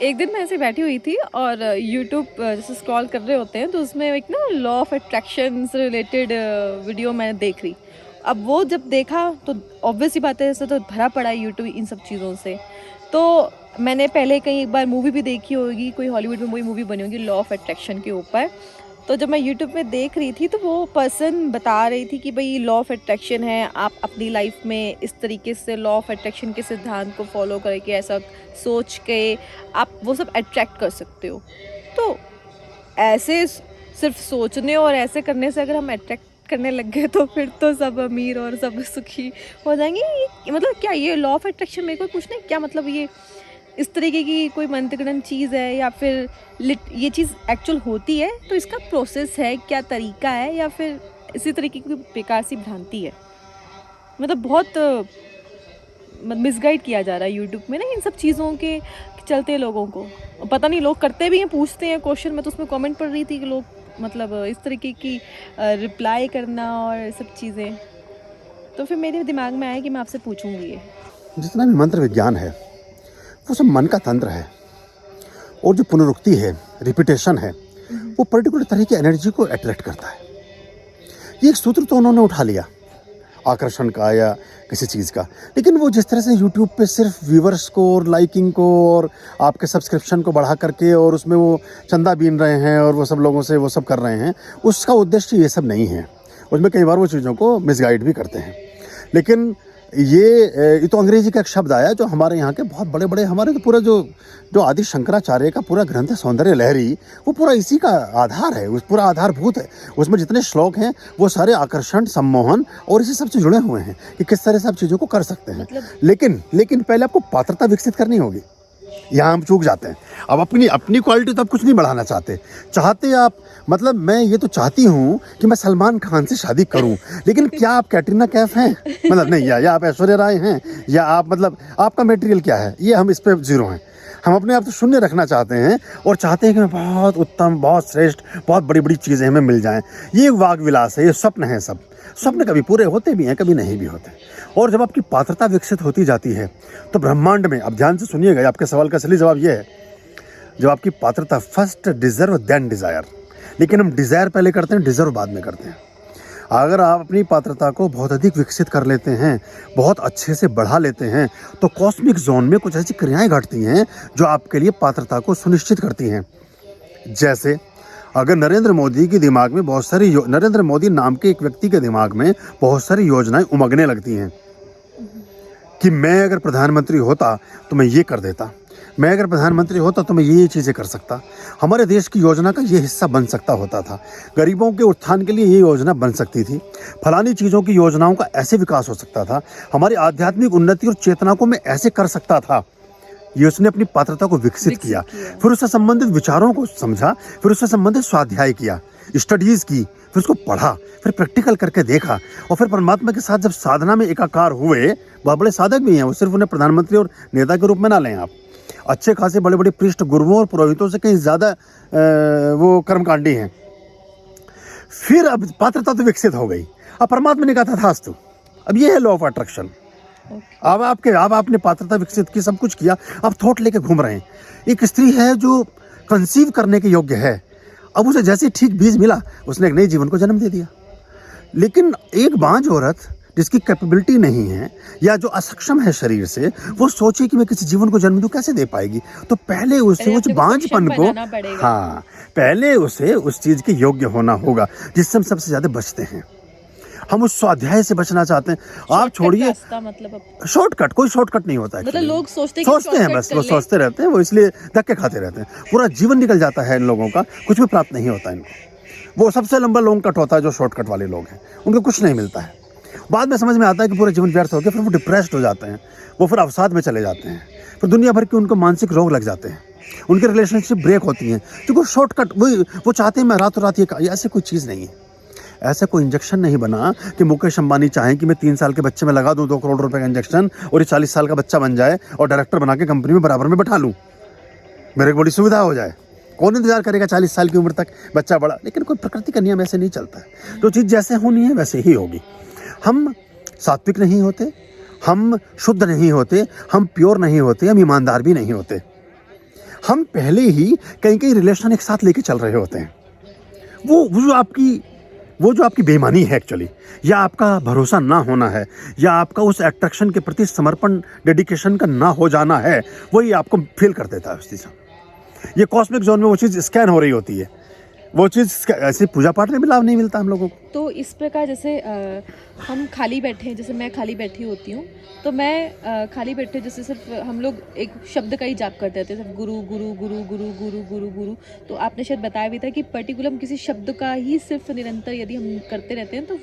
एक दिन मैं ऐसे बैठी हुई थी और यूट्यूब जैसे स्क्रॉल कर रहे होते हैं तो उसमें एक ना लॉ ऑफ अट्रैक्शन से रिलेटेड वीडियो मैंने देख रही। अब वो जब देखा तो ऑब्वियस ही बात है, ऐसे तो भरा पड़ा है यूट्यूब इन सब चीज़ों से। तो मैंने पहले कहीं एक बार मूवी भी देखी होगी, कोई हॉलीवुड में कोई मूवी बनी होगी लॉ ऑफ अट्रैक्शन के ऊपर। तो जब मैं यूट्यूब में देख रही थी तो वो पर्सन बता रही थी कि भाई लॉ ऑफ अट्रैक्शन है, आप अपनी लाइफ में इस तरीके से लॉ ऑफ अट्रैक्शन के सिद्धांत को फॉलो करके ऐसा सोच के आप वो सब अट्रैक्ट कर सकते हो। तो ऐसे सिर्फ सोचने और ऐसे करने से अगर हम अट्रैक्ट करने लग गए तो फिर तो सब अमीर और सब सुखी हो जाएंगे। ये मतलब क्या ये लॉ ऑफ अट्रैक्शन मेरे को पूछना है क्या मतलब ये इस तरीके की कोई मंत्रगणन चीज़ है या फिर ये चीज़ एक्चुअल होती है, तो इसका प्रोसेस है क्या, तरीका है, या फिर इसी तरीके की कोई बेकार सी भ्रांति है। मतलब बहुत मिसगाइड किया जा रहा है यूट्यूब में ना इन सब चीज़ों के चलते लोगों को। पता नहीं लोग करते भी हैं, पूछते हैं क्वेश्चन में, तो उसमें कमेंट पढ़ रही थी कि लोग मतलब इस तरीके की रिप्लाई करना और सब चीज़ें। तो फिर मेरे दिमाग में आया कि मैं आपसे पूछूंगी ये। जितना भी मंत्र विज्ञान है वो सब मन का तंत्र है, और जो पुनरुक्ति है, रिपीटेशन है, वो पर्टिकुलर तरह की एनर्जी को अट्रैक्ट करता है। ये एक सूत्र तो उन्होंने उठा लिया आकर्षण का या किसी चीज़ का, लेकिन वो जिस तरह से यूट्यूब पे सिर्फ व्यूवर्स को और लाइकिंग को और आपके सब्सक्रिप्शन को बढ़ा करके और उसमें वो चंदा बीन रहे हैं और वो सब लोगों से वो सब कर रहे हैं, उसका उद्देश्य ये सब नहीं है। उसमें कई बार वो चीज़ों को मिसगाइड भी करते हैं। लेकिन ये तो अंग्रेजी का एक शब्द आया जो हमारे यहाँ के बहुत बड़े बड़े, हमारे तो पूरा जो आदि शंकराचार्य का पूरा ग्रंथ है सौंदर्य लहरी, वो पूरा इसी का आधार है, उस पूरा आधारभूत है। उसमें जितने श्लोक हैं वो सारे आकर्षण, सम्मोहन और इसी सब से जुड़े हुए हैं कि किस तरह से आप चीज़ों को कर सकते हैं। लेकिन पहले आपको पात्रता विकसित करनी होगी। यहाँ हम चूक जाते हैं। अब अपनी क्वालिटी तो आप कुछ नहीं बढ़ाना चाहते आप, मतलब मैं ये तो चाहती हूँ कि मैं सलमान खान से शादी करूँ, लेकिन क्या आप कैटरीना कैफ हैं? मतलब नहीं, या आप ऐश्वर्या राय हैं, या आप मतलब आपका मटेरियल क्या है? ये हम इस पे जीरो हैं। हम अपने आप को शून्य रखना चाहते हैं और चाहते हैं कि मैं बहुत उत्तम, बहुत श्रेष्ठ, बहुत बड़ी बड़ी चीज़ें हमें मिल जाएं। ये वाग विलास है, ये स्वप्न है। सब स्वप्न कभी पूरे होते भी हैं, कभी नहीं भी होते। और जब आपकी पात्रता विकसित होती जाती है तो ब्रह्मांड में, अब ध्यान से सुनिएगा, आपके सवाल का असली जवाब ये है, जब आपकी पात्रता, फर्स्ट डिजर्व देन डिज़ायर, लेकिन हम डिज़ायर पहले करते हैं, डिज़र्व बाद में करते हैं। अगर आप अपनी पात्रता को बहुत अधिक विकसित कर लेते हैं, बहुत अच्छे से बढ़ा लेते हैं, तो कॉस्मिक जोन में कुछ ऐसी क्रियाएं घटती हैं जो आपके लिए पात्रता को सुनिश्चित करती हैं। जैसे अगर नरेंद्र मोदी के दिमाग में बहुत सारी, नरेंद्र मोदी नाम के एक व्यक्ति के दिमाग में बहुत सारी योजनाएं उमगने लगती हैं कि मैं अगर प्रधानमंत्री होता तो मैं ये कर देता, मैं अगर प्रधानमंत्री होता तो मैं ये चीज़ें कर सकता, हमारे देश की योजना का ये हिस्सा बन सकता होता था, गरीबों के उत्थान के लिए ये योजना बन सकती थी, फलानी चीज़ों की योजनाओं का ऐसे विकास हो सकता था, हमारी आध्यात्मिक उन्नति और चेतना को मैं ऐसे कर सकता था। ये उसने अपनी पात्रता को विकसित किया। फिर उससे संबंधित विचारों को समझा, फिर उससे संबंधित स्वाध्याय किया, स्टडीज़ की, फिर उसको पढ़ा, फिर प्रैक्टिकल करके देखा, और फिर परमात्मा के साथ जब साधना में एकाकार हुए, बहुत बड़े साधक भी हैं वो, सिर्फ उन्हें प्रधानमंत्री और नेता के रूप में ना लें आप, अच्छे खासे बड़े बड़े पृष्ठ गुरुओं और पुरोहितों से कहीं ज़्यादा वो कर्मकांडी हैं। फिर अब पात्रता तो विकसित हो गई, अब परमात्मा ने कहा था थास्तु, अब ये है लॉ ऑफ अट्रैक्शन। अब आपने पात्रता विकसित की, सब कुछ किया, अब थॉट लेके घूम रहे हैं। एक स्त्री है जो कंसीव करने के योग्य है, अब उसे जैसे ठीक बीज मिला उसने एक नए जीवन को जन्म दे दिया। लेकिन एक बांझ औरत जिसकी कैपेबिलिटी नहीं है या जो असक्षम है शरीर से, वो सोचे कि मैं किसी जीवन को जन्म दूं, कैसे दे पाएगी? तो पहले उसे उस बांझपन को, हाँ, पहले उसे उस चीज के योग्य होना होगा जिससे हम सबसे ज्यादा बचते हैं। हम उस स्वाध्याय से बचना चाहते हैं। आप छोड़िए मतलब शॉर्टकट, कोई शॉर्टकट नहीं होता है, मतलब लोग सोचते हैं बस, वो सोचते रहते हैं, वो इसलिए धक्के खाते रहते हैं, पूरा जीवन निकल जाता है इन लोगों का, कुछ भी प्राप्त नहीं होता इनको। वो सबसे लंबा लॉन्ग कट होता है जो शॉर्टकट वाले लोग हैं, उनको कुछ नहीं मिलता है। बाद में समझ में आता है कि पूरा जीवन व्यर्थ हो गया, फिर वो डिप्रेस्ड हो जाते हैं, वो फिर अवसाद में चले जाते हैं, फिर दुनिया भर के उनको मानसिक रोग लग जाते हैं, उनकी रिलेशनशिप ब्रेक होती हैं, क्योंकि शॉर्टकट वो चाहते हैं मैं रातों रात ये ऐसे कोई चीज़ नहीं है। ऐसा कोई इंजेक्शन नहीं बना कि मुकेश अंबानी चाहें कि मैं 3 साल के बच्चे में लगा दूं 2 करोड़ रुपए का इंजेक्शन और ये 40 साल का बच्चा बन जाए और डायरेक्टर बना के कंपनी में बराबर में बैठा लूं, मेरे को बड़ी सुविधा हो जाए। कौन इंतजार करेगा 40 साल की उम्र तक बच्चा बड़ा? लेकिन कोई प्रकृति का नियम ऐसे नहीं चलता है, जो चीज़ जैसे होनी है वैसे ही होगी। हम सात्विक नहीं होते, हम शुद्ध नहीं होते, हम प्योर नहीं होते, हम ईमानदार भी नहीं होते। हम पहले ही कहीं कहीं रिलेशन एक साथ लेके चल रहे होते हैं। वो जो आपकी बेईमानी है एक्चुअली, या आपका भरोसा ना होना है, या आपका उस अट्रैक्शन के प्रति समर्पण, डेडिकेशन का ना हो जाना है, वही आपको फेल कर देता है उस दिशा में। ये कॉस्मिक जोन में वो चीज़ स्कैन हो रही होती है, वो चीज़ ऐसे पूजा पाठ में भी लाभ नहीं मिलता हम लोगों को। तो इस प्रकार जैसे हम खाली बैठे हैं, जैसे मैं खाली बैठी होती हूँ, तो मैं खाली बैठे जैसे सिर्फ हम लोग एक शब्द का ही जाप करते रहते हैं, सिर्फ गुरु गुरु गुरु गुरु गुरु गुरु गुरु। तो आपने शायद बताया भी था कि पर्टिकुलर हम किसी शब्द का ही सिर्फ निरंतर यदि हम करते रहते हैं, तो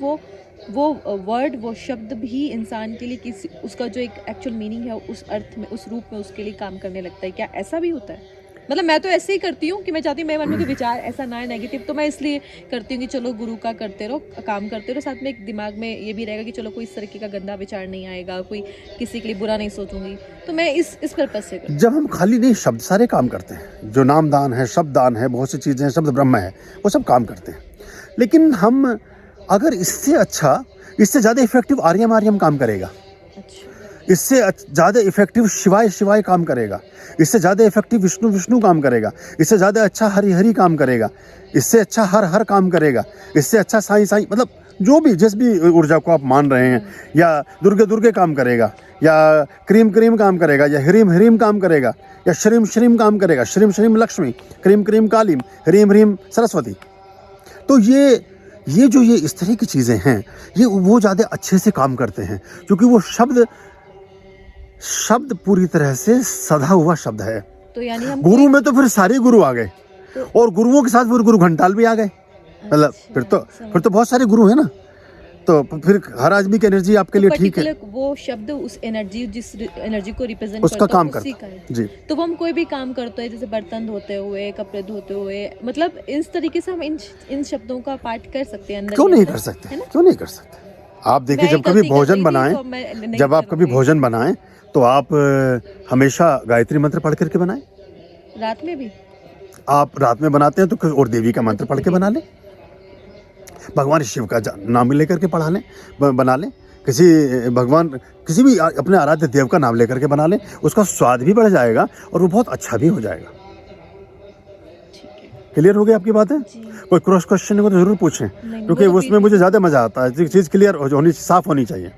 वो वर्ड, वो शब्द भी इंसान के लिए किसी उसका जो एक एक्चुअल मीनिंग है उस अर्थ में, उस रूप में उसके लिए काम करने लगता है। क्या ऐसा भी होता है? मतलब मैं तो ऐसे ही करती हूँ कि मैं चाहती हूँ मेरे मन में कोई विचार ऐसा ना है नेगेटिव, तो मैं इसलिए करती हूँ कि चलो गुरु का करते रहो, काम करते रहो, साथ में एक दिमाग में ये भी रहेगा कि चलो कोई इस तरीके का गंदा विचार नहीं आएगा, कोई किसी के लिए बुरा नहीं सोचूंगी। तो मैं इस पर्पज से करती हूँ। जब हम खाली नहीं, शब्द सारे काम करते हैं, जो नामदान है, शब्ददान है, बहुत सी चीज़ें हैं, शब्द ब्रह्म है, वो सब काम करते हैं। लेकिन हम अगर इससे ज़्यादा इफेक्टिव आर्यम काम करेगा, इससे ज़्यादा इफेक्टिव शिवाय काम करेगा, इससे ज़्यादा इफेक्टिव विष्णु काम करेगा, इससे ज़्यादा अच्छा हरि काम करेगा, इससे अच्छा हर काम करेगा, इससे अच्छा साईं, मतलब जो भी जिस भी ऊर्जा को आप मान रहे हैं, या दुर्गे काम करेगा, या क्रीम काम करेगा, या ह्रीम काम करेगा, या श्रीम काम करेगा, श्रीम लक्ष्मी, क्रीम कालीम, ह्रीम सरस्वती। तो ये इस तरह की चीज़ें हैं, ये वो ज़्यादा अच्छे से काम करते हैं, क्योंकि वो शब्द पूरी तरह से सधा हुआ शब्द है। तो यानी हम गुरु में तो फिर सारे गुरु आ गए, और गुरुओं के साथ फिर गुरु घंटाल भी आ गए। मतलब फिर तो बहुत सारे गुरु हैं ना, तो फिर हर आदमी की एनर्जी आपके लिए ठीक है। वो शब्द उस एनर्जी, जिस एनर्जी को रिप्रेजेंट उसका करता काम है, उसी करता का है। जी। तो वो हम कोई भी काम करते हैं, जैसे बर्तन धोते हुए, कपड़े धोते हुए, मतलब इस तरीके से हम इन शब्दों का पाठ कर सकते हैं अंदर। क्यों नहीं कर सकते, क्यों नहीं कर सकते? आप देखिए, जब कभी भोजन बनाएं, जब आप कभी भोजन बनाएं, तो आप हमेशा गायत्री मंत्र पढ़ करके बनाएं। रात में भी आप रात में बनाते हैं तो और देवी का मंत्र पढ़ के बना लें, भगवान शिव का नाम लेकर के बना लें, किसी भी अपने आराध्य देव का नाम लेकर के बना लें, उसका स्वाद भी बढ़ जाएगा और वो बहुत अच्छा भी हो जाएगा। क्लियर हो गई आपकी बातें? कोई क्रॉस क्वेश्चन हो तो जरूर पूछें, क्योंकि उसमें मुझे ज़्यादा मज़ा आता है। चीज़ क्लियर होनी, साफ होनी चाहिए।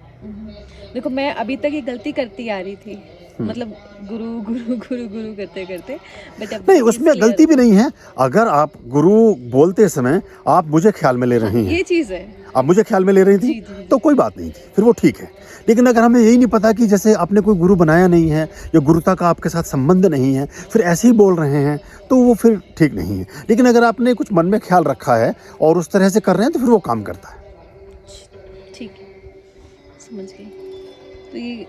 देखो, मैं अभी तक ये गलती करती आ रही थी, मतलब गुरु गुरु गुरु गुरु करते करते, बट अब नहीं, उसमें गलती भी नहीं है। अगर आप गुरु बोलते समय आप मुझे ख्याल में ले रही हैं, ये चीज़ है, आप मुझे ख्याल में ले रही थी, तो कोई बात नहीं थी, फिर वो ठीक है। लेकिन अगर हमें यही नहीं पता कि जैसे आपने कोई गुरु बनाया नहीं है, या गुरुता का आपके साथ संबंध नहीं है, फिर ऐसे ही बोल रहे हैं, तो वो फिर ठीक नहीं है। लेकिन अगर आपने कुछ मन में ख्याल रखा है और उस तरह से कर रहे हैं, तो फिर वो काम करता है। ठीक है, समझ गई। तो ये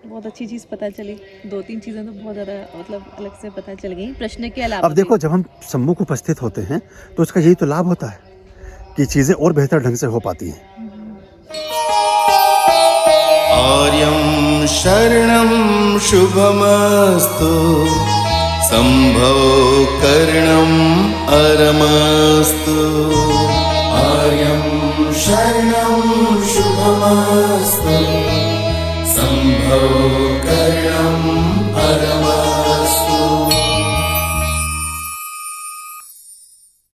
बहुत अच्छी चीज़ पता चली, 2-3 चीज़ें तो बहुत ज़्यादा मतलब अलग से पता चल गई प्रश्न के अलावा। अब देखो, जब हम सम्मुख उपस्थित होते हैं तो इसका यही तो लाभ होता है कि चीज़ें और बेहतर ढंग से हो पाती हैं। आर्यं शरणं शुभमस्तु, संभव करणं अरमस्तु। आर्यं शरणं शुभमस्तु, संभव करणं अरमस्तु।